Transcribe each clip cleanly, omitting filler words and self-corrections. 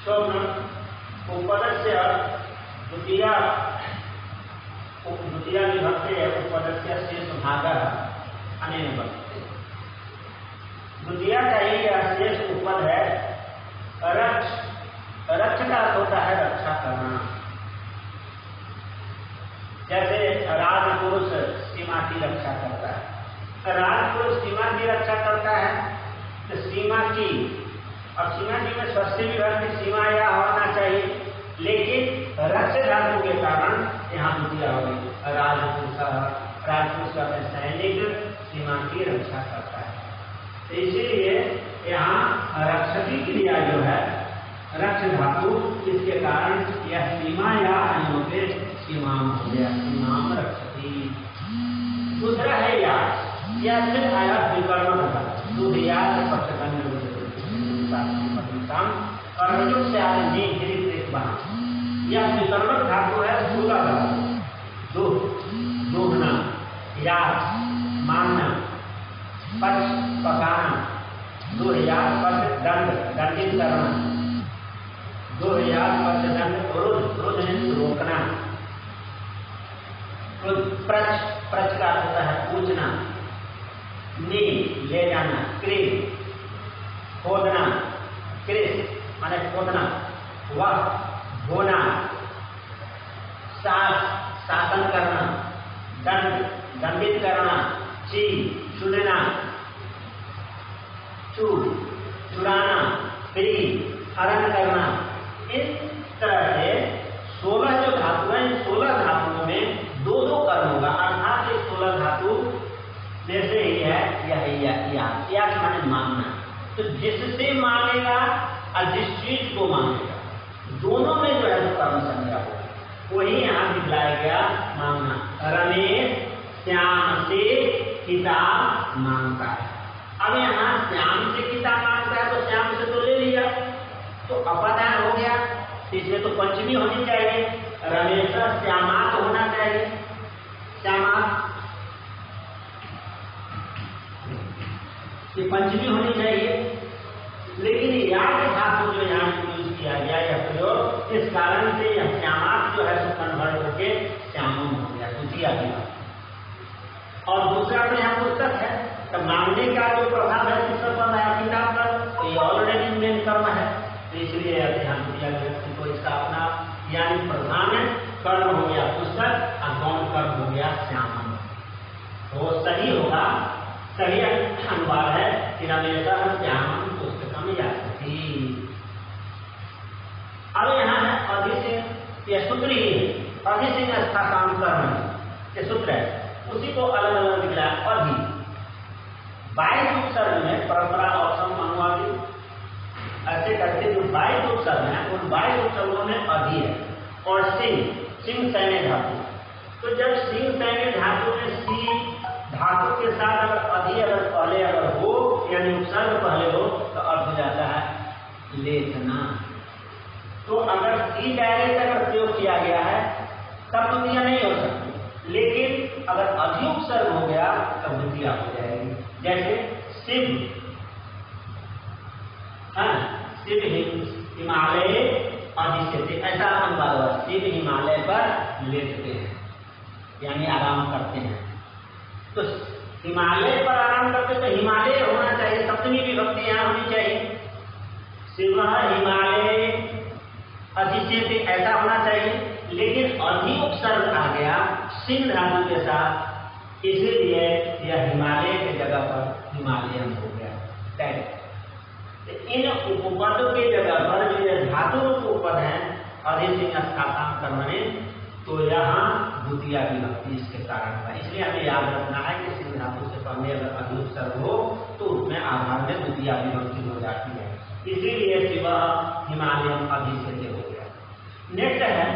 उपपदस्य द्वितीया विभक्ते उपपदस्य शेष भागः अनेन वर्तते। द्वितीया का ही यह शेष उपपद है। रक्ष का अर्थ होता है रक्षा करना। जैसे राजपुरुष सीमा की रक्षा करता है, राजपुरुष सीमा की रक्षा करता है तो सीमा की, अब सीमा की में षष्ठी विभक्ति सीमा या होना चाहिए, लेकिन रक्ष धातु के कारण यहाँ द्वितीया हो गई। राजपुरुष का सैनिक सीमा की रक्षा करता है, तो इसीलिए यहाँ रक्षकी क्रिया जो है रक्ष धातु, इसके कारण यह सीमा या अन्यों पे सीमा हो गया, सीमाम रक्षती। दूसरा है याद, यह सिर्फ आया विकर्मक था, दूधियात कर्मयुक्त से आगे यह विकर्मक धातु है। स्थूला धातु दूधना, याद मानना, पक्ष पकाना, दूधियात पक्ष दंड दंडित करना, दूधियात पक्ष दंड क्रोध रोकना, प्रच का होता है पूछना, नी ले जाना, क्री खोदना, क्रिस माने खोदना, वह धोना, शासन करना, दंडित करना, ची चुनना, चुराना, प्री हरण करना। इस तरह से 16 जो धातु है, 16 धातुओं में दो कर्म होगा, अर्थात 16 धातु जैसे ही है यह माने मांगना, तो जिससे मांगेगा और जिस चीज को मांगेगा दोनों में जो है कर्म संज्ञा होगा, वही यहाँ दिखलाया गया मांगना। रमेश श्याम से किताब मांगता है। अब यहाँ श्याम से किताब मांगता है तो श्याम से तो ले लिया, तो अपादान हो गया, इसमें तो पंचमी होनी चाहिए। रमेश श्यामात होना चाहिए, श्यामात ये पंचमी होनी चाहिए, लेकिन याद धातु जो यहाँ यूज किया गया यह प्रयोग, इस कारण से यह श्यामात जो है कन्वर्ट होकर श्यामम हो गया, द्वितीया विभक्ति। और दूसरा तो यहाँ पुस्तक है, तो मांगने का जो प्रभाव है पुस्तक पर नया किताब पर, तो ये ऑलरेडी मेन कर्म है, तो इसलिए ध्यान दिया विभक्ति को इसका अपना, यानी प्रधान कर्म हो गया पुस्तक और गौण कर्म हो गया श्यामम। तो सही होगा, सही अनुवाद है कि रमेशा श्यामम पुस्तकम याति। अब यहाँ है अधिसिंह, यह सूत्र ही है, अधिसिंह स्थान कर्म ये सूत्र है, उसी को अलग अलग निकला। अधि 22 उपसर्ग में परंपरा और अनुवादी ऐसे करके जो 22 उपसर्ग हैं उन 22 उपसर्गों में अधि है। और सिंह सैन्य धातु, तो जब सिंह सैन्य धातु में सी धातु के साथ अगर अधि पहले हो, यानी उपसर्ग पहले हो, तो अर्थ हो जाता है लेखना। तो अगर सी डायरेक्ट अगर प्रयोग किया गया है तब द्वितीया नहीं हो सकती, लेकिन अगर अधि उपसर्ग हो गया तब द्वितीया हो जाएगी। जैसे शिव, शिव हिमालय अधिष्ठित, ऐसा अनुवाद हुआ, शिव हिमालय पर लेटते हैं, यानी आराम करते हैं। तो हिमालय पर आराम करते तो हिमालय होना चाहिए, सप्तमी विभक्ति यहाँ होनी चाहिए। शिव हिमालय अधिष्ठित ऐसा होना चाहिए, लेकिन अधि उपसर्ग आ गया सिंह धातु के साथ, इसीलिए यह हिमालय के जगह पर हिमालयन हो गया। इन उपपद के जगह पर जो यह धातु उपपद है अधिसिंह स्थान कर्मणे, तो यहाँ द्वितीया विभक्ति इसके कारण हुआ। इसलिए हमें याद रखना है कि सिंह धातु से पहले अगर अधि उपसर्ग हो तो उसमें आधार में द्वितीया विभक्ति हो जाती है, इसीलिए शिव हिमालयन अधिष्ठित हो गया। नेक्स्ट है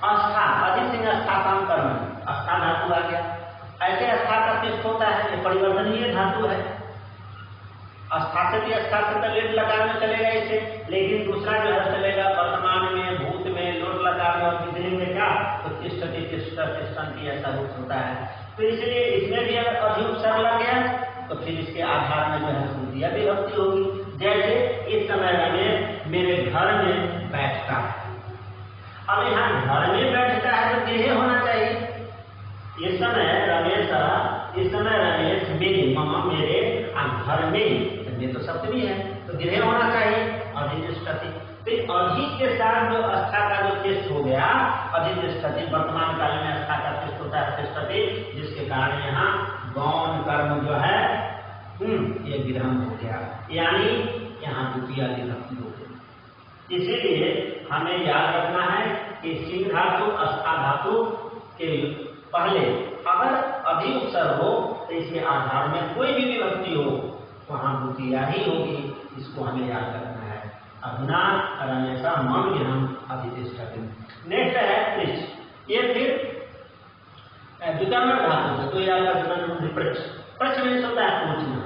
अस्था, अधिसिंह स्थान कर्मणे, अस्था धातु आ गया। ऐसे अस्था का किस्त होता है, ये परिवर्तनीय धातु है। अस्था से भी अस्था से तो लेट लकार में चलेगा इसे, लेकिन दूसरा जो है चलेगा वर्तमान में, भूत में, लोट लकार में, और कितने में क्या तो तिष्ठति तिष्ठन्ति ऐसा रूप होता है। तो इसलिए इसमें भी अगर अधि उपसर्ग लग गया तो फिर इसके आधार में जो है द्वितीया विभक्ति होगी। जैसे इस समय में मेरे घर में बैठता है। अब यहाँ घर में बैठता है तो गृह होना चाहिए। इस समय रमेश मेरे मामा मेरे घर में, ये तो सप्तमी है तो गृह होना चाहिए। अधितिष्ठति, तो अधि के साथ जो अस्था का जो टेस्ट हो गया, अधितिष्ठति वर्तमान काल में अस्था का टेस्ट होता है तिष्ठति, जिसके कारण यहाँ गौण कर्म जो है ये विराम हो गया, यानी यहाँ द्वितीय विभक्ति हो गई। इसीलिए हमें याद रखना है कि सिंह धातु अस्था धातु के पहले अगर अधि उपसर्ग हो तो इसके आधार में कोई भी विभक्ति हो वहां द्वितीय ही होगी, इसको हमें याद रखना है। अधुना रमेशा मम गृहम अधितिष्ठति। नेक्स्ट है पृच्छ, ये फिर विकर्ण धातु है, तो याद रखना पृच्छ। पृच्छ में होता है पूछना,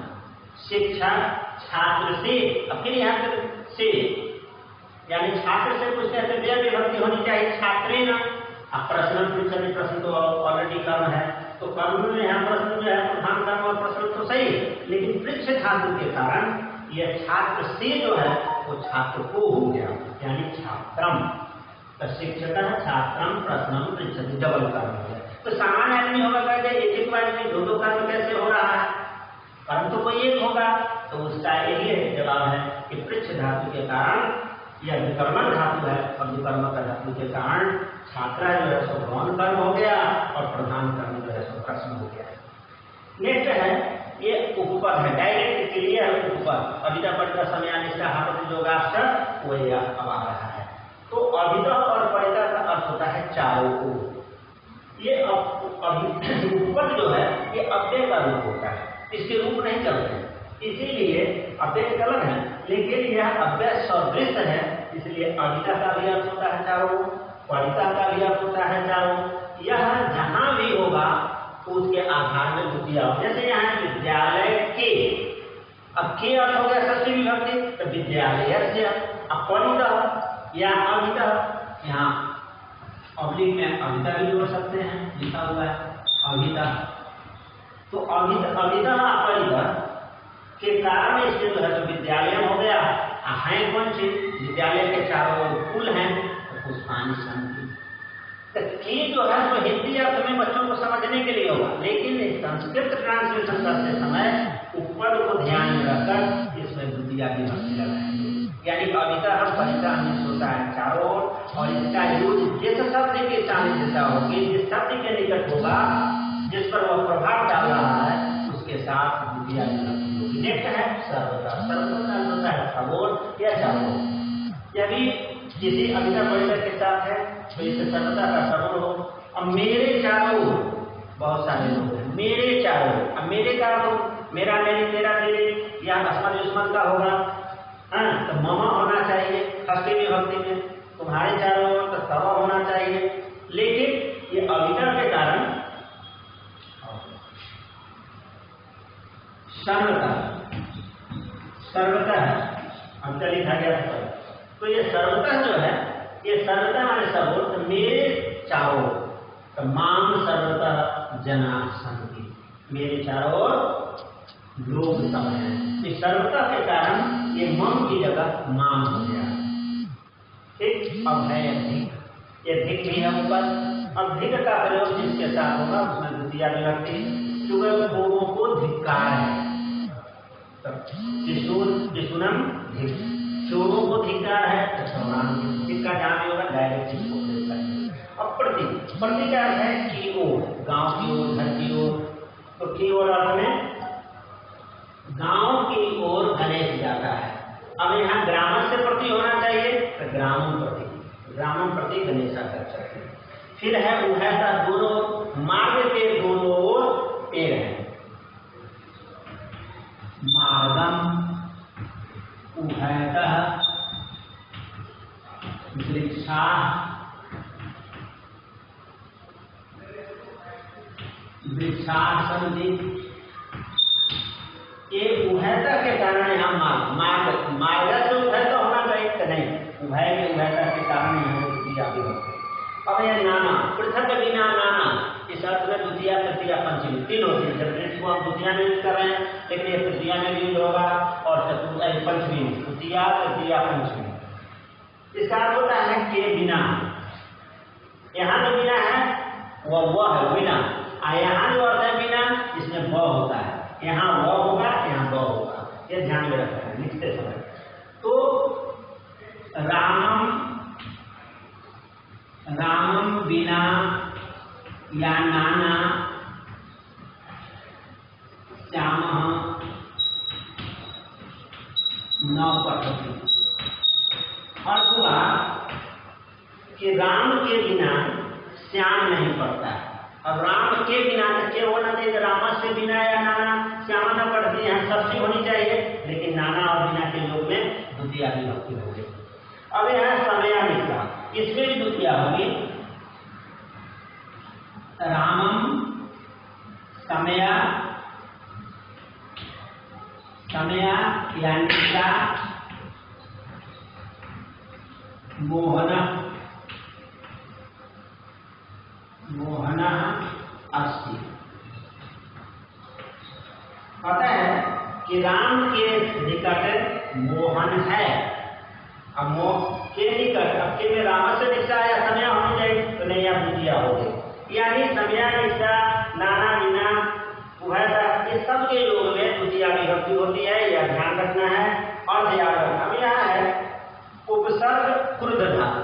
शिक्षक छात्र से, अब फिर यहाँ पर से यानी छात्र से पूछते हैं तो द्वितीय विभक्ति होनी चाहिए छात्रेण। अब प्रश्न पृच्छति, प्रश्न तो ऑलरेडी कर्म है, तो कर्म में यहाँ प्रश्न जो है प्रधान कर्म और प्रश्न तो सही, लेकिन पृच्छ धातु के कारण यह छात्र से जो है वो छात्र को हो गया, यानी छात्रम। तो शिक्षक छात्रम प्रश्नम पृच्छति डबल कर्म हो गया। तो सामान्य आदमी होगा कहते एक बार में दो कर्म कैसे हो रहा है, कर्म तो कोई एक होगा, तो उसका यही जवाब है कि पृच्छ धातु के कारण यह विकर्मण धातु है, और विकर्मक धातु के कारण छात्रा जो है सो गौण कर्म हो गया और प्रधान कर्म जो है सो प्रश्न हो गया। नेक्स्ट है ये उपपद है, डायरेक्ट क्लियर उपपद। अभिधा परिता समय निष्ठा योगाश्र वो अब आ रहा है। तो अभिधा और परिता का अर्थ होता है चारों को। ये उपपद जो है ये अव्यय का रूप होता है, इसके रूप नहीं चलते हैं, इसीलिए अव्यय अलग है, लेकिन यह अव्यय सदृश है, इसलिए अभिधा का भी अर्थ होता है चारों, परिता का भी अर्थ होता है चारों। यह जहां भी होगा तो उसके आधार में द्वितीय, जैसे यहाँ विद्यालय के, अब के अर्थ हो गया षष्ठी विभक्ति, तो विद्यालय से अपरिता या अभिधा, यहाँ अवलिक में अभिधा भी जोड़ सकते हैं, लिखा हुआ है अभिधा। तो अभिधा अपरिता के कारण इसलिए जो है तो विद्यालय हो गया। है कौन सी, विद्यालय के चारों फूल हैं तो पुष्पानी संति। तो की जो है वो हिंदी अर्थ में बच्चों को समझने के लिए होगा, लेकिन संस्कृत ट्रांसलेशन करते समय ऊपर को ध्यान में रखकर इसमें द्वितीय विभक्ति लगाएंगे, यानी अभिधा परिता में होता है चारों ओर, और इसका यूज जिस शब्द के सामने जैसा होगी, जिस शब्द के निकट होगा, जिस पर वह प्रभाव डाल रहा है उसके साथ द्वितीय विभक्ति। नेक्स्ट है सर्वदा, सर्वदा होता है सबोर या चारों। यदि किसी अभिधा परिता के साथ है तो इसे सर्वदा का सबोर हो। अब मेरे चारों, बहुत सारे लोग हैं, मेरे चारों, अब मेरे का हो मेरा मेरे तेरा तेरे या अस्मद युष्मद का होगा, तो ममा होना चाहिए षष्ठी विभक्ति में, तुम्हारे चारों ओर तो तवा होना चाहिए। लेकिन ये अभिधा के कारण सर्वता है, अब लिखा गया था, तो ये सर्वता जो है ये सर्वता हमारे सबोर, तो मेरे चारों, तो माम सर्वता जना संति, मेरे चारों लोग सब हैं। इस सर्वता के कारण ये मम की जगह माम हो गया। ठीक, अब है अधिक, ये धिक भी है ऊपर। अब धिक का प्रयोग जिसके साथ होगा उसमें द्वितीय विभक्ति, चुगल भोगों को धिक्कार है, जिसुनम धिक, चोरों को धिक्कार है, तो समान धिक्का जहाँ भी होगा डायरेक्ट इसको ले सकते। अब प्रति, प्रति का अर्थ है की ओर, गांव की ओर, घर की ओर, तो की ओर अर्थ में गांव की ओर गणेश जाता है। अब यहाँ ग्रामर से प्रति होना चाहिए, तो ग्रामों प्रति गणेशा कर सकते। फिर है उभयता, दोनों मार्ग के दोनों ओर पेड़ है, मार्गम उभयतः वृक्षा वृक्षासंति। ये उभयता के कारण यहाँ मार्ग से उभयता होना चाहिए कि नहीं, उभय में उभयता के कारण यहाँ द्वितीय विभक्ति। अब यह नाना, पृथक बिना नाना, इस अर्थ में द्वितीय तृतीय पंचमी तीन होती है। जब को हम द्वितीय में यूज कर रहे हैं, लेकिन ये तृतीय में भी यूज होगा और पंचमी में, द्वितीय तृतीय पंचमी। इसका अर्थ होता है के बिना, यहाँ जो बिना है वह है बिना, और यहाँ जो अर्थ है बिना इसमें ब होता है, यहाँ व होगा यहाँ ब होगा, ये ध्यान में रखना है लिखते समय। तो रामम बिना या नाना श्यामः न पठति। अर्थ हुआ कि राम के बिना श्याम नहीं पढ़ता, और राम के बिना के होना चाहिए, राम से बिना या नाना श्याम न पढ़ती, यहाँ सबसे होनी चाहिए, लेकिन नाना और बिना के लोग में द्वितीया विभक्ति हो गई। अब यहाँ समया निकला, इसमें भी द्वितीया होगी, रामम समया, समया यानी मोहन मोहन अस्ति। पता है कि राम के निकट मोहन है, अब के निकट, अब के में राम से निष्ठा या समया होनी चाहिए, तो नहीं आप द्वितीया हो गई, यानी समया निष्ठा नाना बिना उभयता, ये सबके योग में द्वितीया विभक्ति होती है, यह ध्यान रखना है और ध्यान रखना। अब यहाँ है उपसर्ग क्रुद्ध धातु,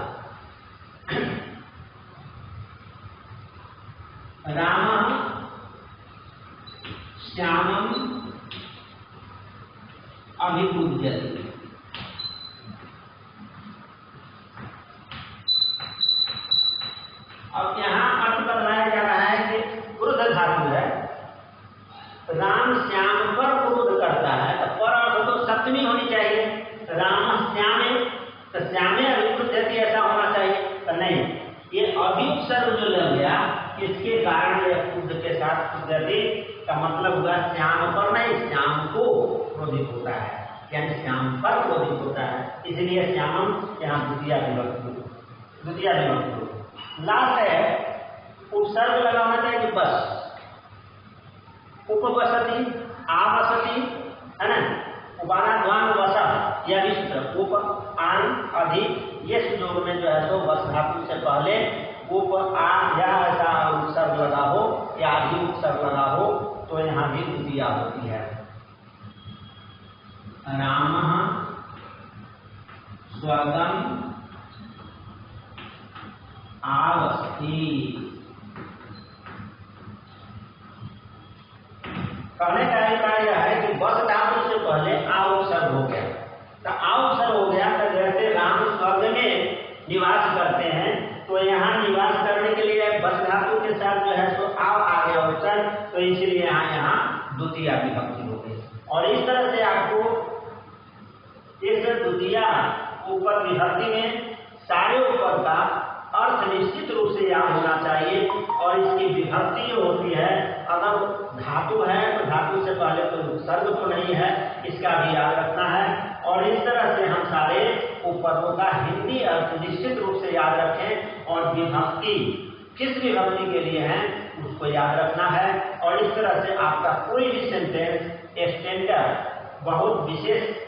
राम श्यामम अभिपूज्यते। अब यहाँ अर्थ बताया जा रहा है कि क्रुद्ध धातु है, राम श्याम पर क्रोध करता है, तो पर अर्थ तो सप्तमी होनी चाहिए, राम श्यामे, तो श्यामे अभिपूज्यते ऐसा होना चाहिए, तो नहीं, ये अभिउपसर्ग जो लग गया, इसके कारण यह क्रुद्ध के साथ क्रुद्धति का मतलब हुआ श्याम पर नहीं, श्याम को क्रोधित होता है, यानी श्याम पर क्रोधित होता है, इसलिए श्यामम यहाँ द्वितीया विभक्ति। लास्ट है उपसर्ग लगा होना चाहिए बस, उपवसति आवसति है ना, उपाना ध्वान वसा, यह भी सूत्र उप आन अधिक, ये सुयोग में जो है सो वस धातु से पहले उप आ या ऐसा उपसर्ग लगा हो या अधिक उपसर्ग लगा हो तो यहाँ भी द्वितीया होती है। रामः स्वर्गम आवस्ति। कहने का अभिप्राय यह है कि बस धातु से पहले आ उपसर्ग हो गया, तो आ उपसर्ग हो गया, तो जैसे राम स्वर्ग में निवास करते हैं, तो यहाँ निवास करने के लिए बस धातु के साथ जो है सो आ गया उपसर्ग, तो इसलिए यहाँ द्वितीया विभक्ति हो गई। और इस तरह से आपको इस द्वितीया ऊपर विभक्ति में सारे ऊपर का अर्थ निश्चित रूप से याद होना चाहिए, और इसकी विभक्ति जो होती है, अगर धातु है तो धातु से पहले कोई उपसर्ग तो नहीं है, इसका भी याद रखना है। और इस तरह से हम सारे उपपदों का हिंदी अर्थ निश्चित रूप से याद रखें, और विभक्ति किस विभक्ति के लिए है उसको याद रखना है। और इस तरह से आपका कोई भी सेंटेंस स्टैंडर्ड बहुत विशेष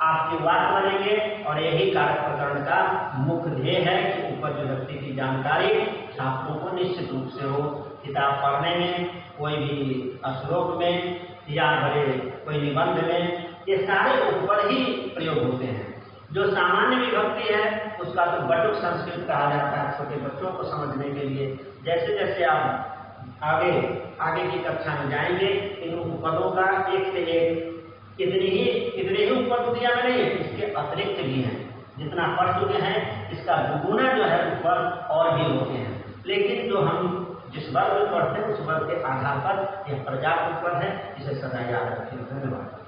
आपके वाक्य बनेंगे, और यही कारक प्रकरण का मुख्य ध्येय है कि उपपद विभक्ति की जानकारी छात्रों को निश्चित रूप से हो। किताब पढ़ने में, कोई भी श्लोक में या बड़े कोई निबंध में, ये सारे उपपद ही प्रयोग होते हैं। जो सामान्य विभक्ति है उसका तो बटुक संस्कृत कहा जाता है छोटे बच्चों को समझने के लिए। जैसे जैसे आप आगे की कक्षा में जाएंगे, इन उपपदों का एक से एक इतने ही उपपद द्वितीया में नहीं है, इसके अतिरिक्त भी हैं। जितना पढ़ चुके हैं इसका दुगुना जो है उपपद और भी होते हैं, लेकिन जो हम जिस वर्ग में पढ़ते हैं उस वर्ग के आधार पर यह पर्याप्त उपपद है, इसे सदा याद रखें। धन्यवाद।